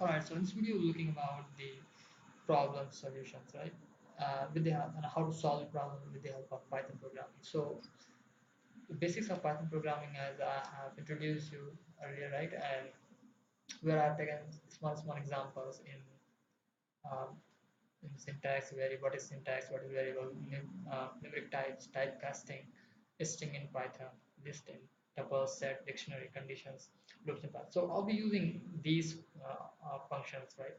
Alright, so in this video, we're looking about the problem solutions, right? With the help and how to solve the problem with the help of Python programming. So the basics of Python programming, as I have introduced you earlier, right? And where I've taken small examples um, in syntax, what is syntax, what is variable, numeric types, typecasting, string in Python, listing, tuple, set, dictionary, conditions, loops in Python. So I'll be using these functions, right?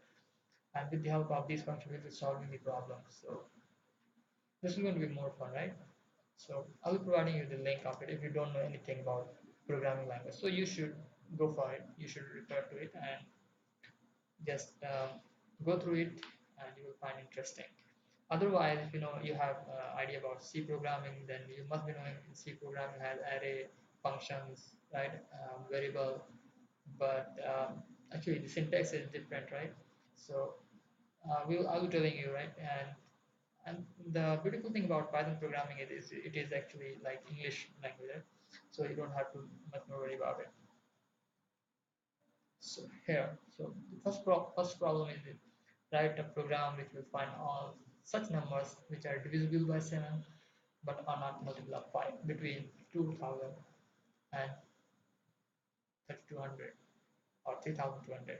And with the help of these functions, we'll be solving the problems. So this is going to be more fun, right? So I'll be providing you the link of it if you don't know anything about programming language. So you should go for it. You should refer to it and just go through it, and you will find interesting. Otherwise, if you know you have idea about C programming, then you must be knowing C programming has array functions, right? Variable, but actually the syntax is different, right? So I'll be telling you, right? And the beautiful thing about Python programming is it is actually like English language, right? So you don't have to much more worry about it. So here, so the first problem is it, write a program which will find all such numbers which are divisible by 7 but are not multiple of 5 between 2000 and 3200 or 3200,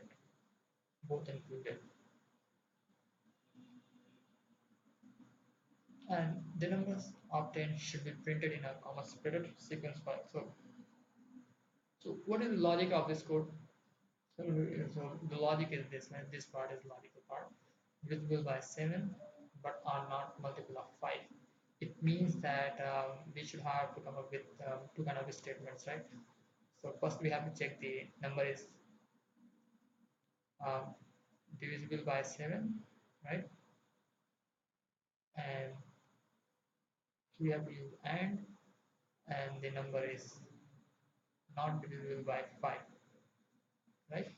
both included. And the numbers obtained should be printed in a comma separated sequence file. So what is the logic of this code? So the logic is this, right? This part is logical part. Divisible by 7 but are not multiple of 5. It means that we should have to come up with two kind of statements, right? So first we have to check the number is um, divisible by 7, right? And we have to use and the number is not divisible by 5, right?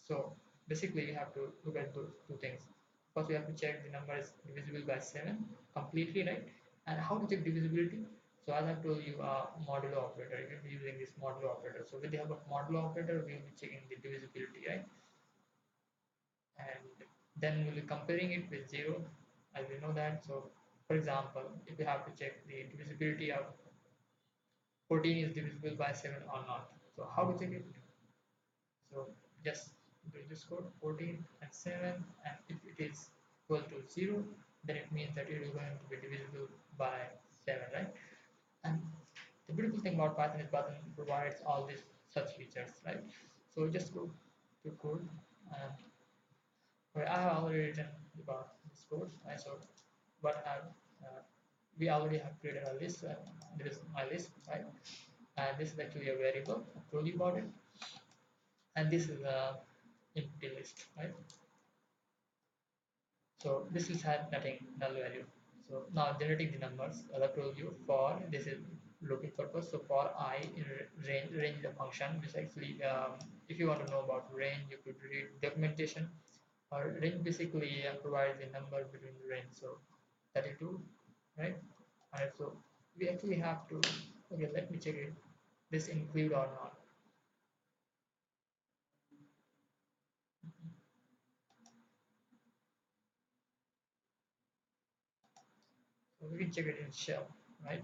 So basically we have to look at those two things. First we have to check the number is divisible by 7 completely, right? And how to check divisibility? So as I told you, modulo operator, you will be using this modulo operator. So with the help of modulo operator, we will be checking the divisibility, right? And then we'll be comparing it with 0, as we know that. So for example, if we have to check the divisibility of 14 is divisible by 7 or not. So how to check it? So just do this code 14 and 7, and if it is equal to 0, then it means that it is going to be divisible by 7, right? And the beautiful thing about Python is Python provides all these such features, right? So just go to code, and I have already written about this code. Right? So what have we already have created a list. This is my list, right? And this is actually a variable. I told you about it, and this is a empty list, right? So this is had nothing, null value. So now generating the numbers, as I told you, for this is looping purpose. So for I in range is a function which actually, if you want to know about range, you could read documentation. Or range basically provides a number between the range. So 32, right? And so we actually have to, okay, let me check it. This include or not. So we can check it in shell, right?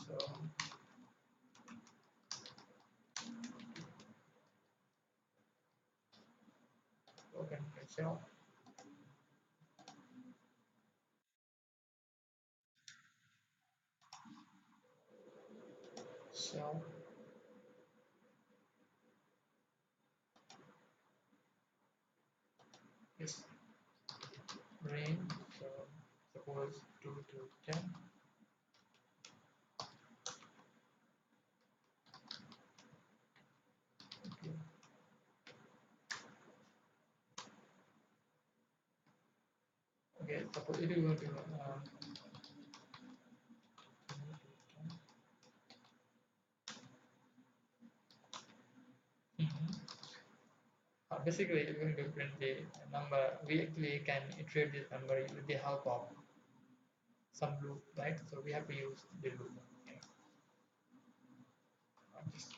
So open shell. Shell is range. So suppose 2 to 10. Okay. Okay, suppose it is going to basically it's going to print the number. We actually can iterate this number with the help of some loop, right? So we have to use the loop. Okay. Just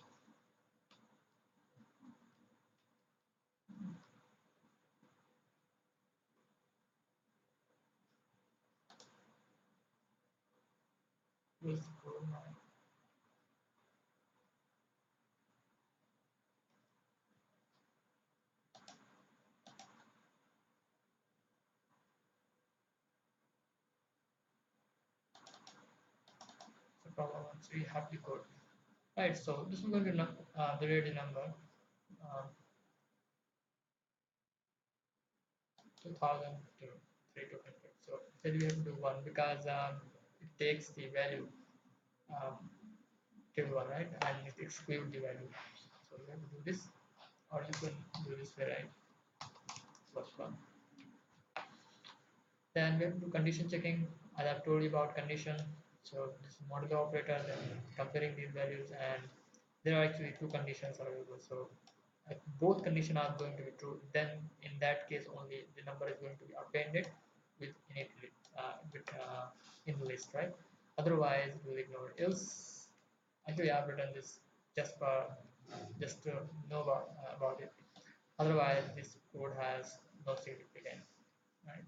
Where's the code now? The problem one. So you have the code. Right, so this is going to the ready number, 2000 to 3200. So then we have to do one because it takes the value um, till one, right, and it excludes the value. So we have to do this, or you can do this way, right? First one. Then we have to do condition checking, as I've told you about condition. So this is modulo operator, then comparing these values, and there are actually two conditions available. So if both conditions are going to be true, then in that case only the number is going to be appended with in the list, right? Otherwise, we'll ignore it. Else, actually, I've written this just to know about it. Otherwise, this code has no significance, right?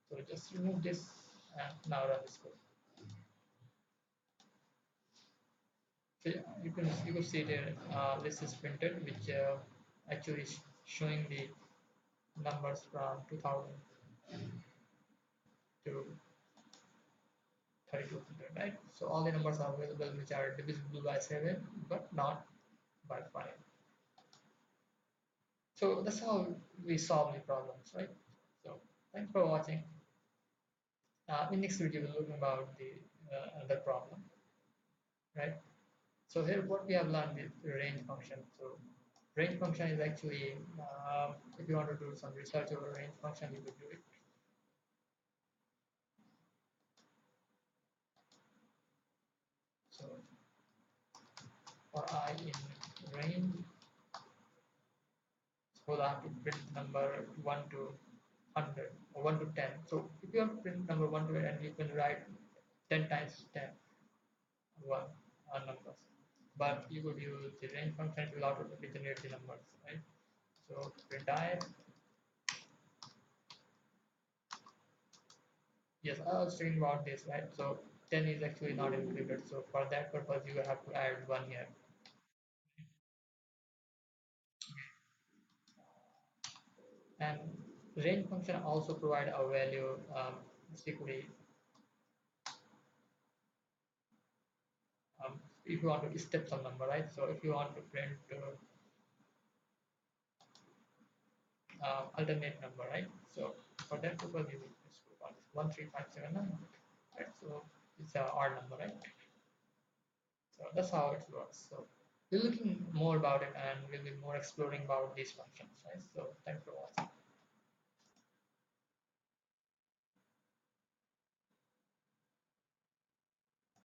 So just remove this and now run this code. So you can see there list is printed, which actually is showing the numbers from 2000 to 3200, right? So all the numbers are available which are divisible by 7 but not by 5. So that's how we solve the problems, right? So thanks for watching. In next video we'll look about the other problem, right? So here what we have learned is the range function. So range function is actually if you want to do some research over range function, you could do it. So for I in range, suppose I have to print number 1 to 100 or 1 to 10. So if you have to print number 1 to 10, and you can write 10 times 10 one numbers. But you could use the range function to automatically generate the numbers, right? So print I. Yes, I was talking about this, right? So 10 is actually not included. So for that purpose, you have to add 1 here. And range function also provide a value basically if you want to step some number, right? So if you want to print alternate number, right? So for that purpose, you need this 13579, right? So it's a odd number, right? So that's how it works. So we're looking more about it and we'll be more exploring about these functions, right? So thanks for watching.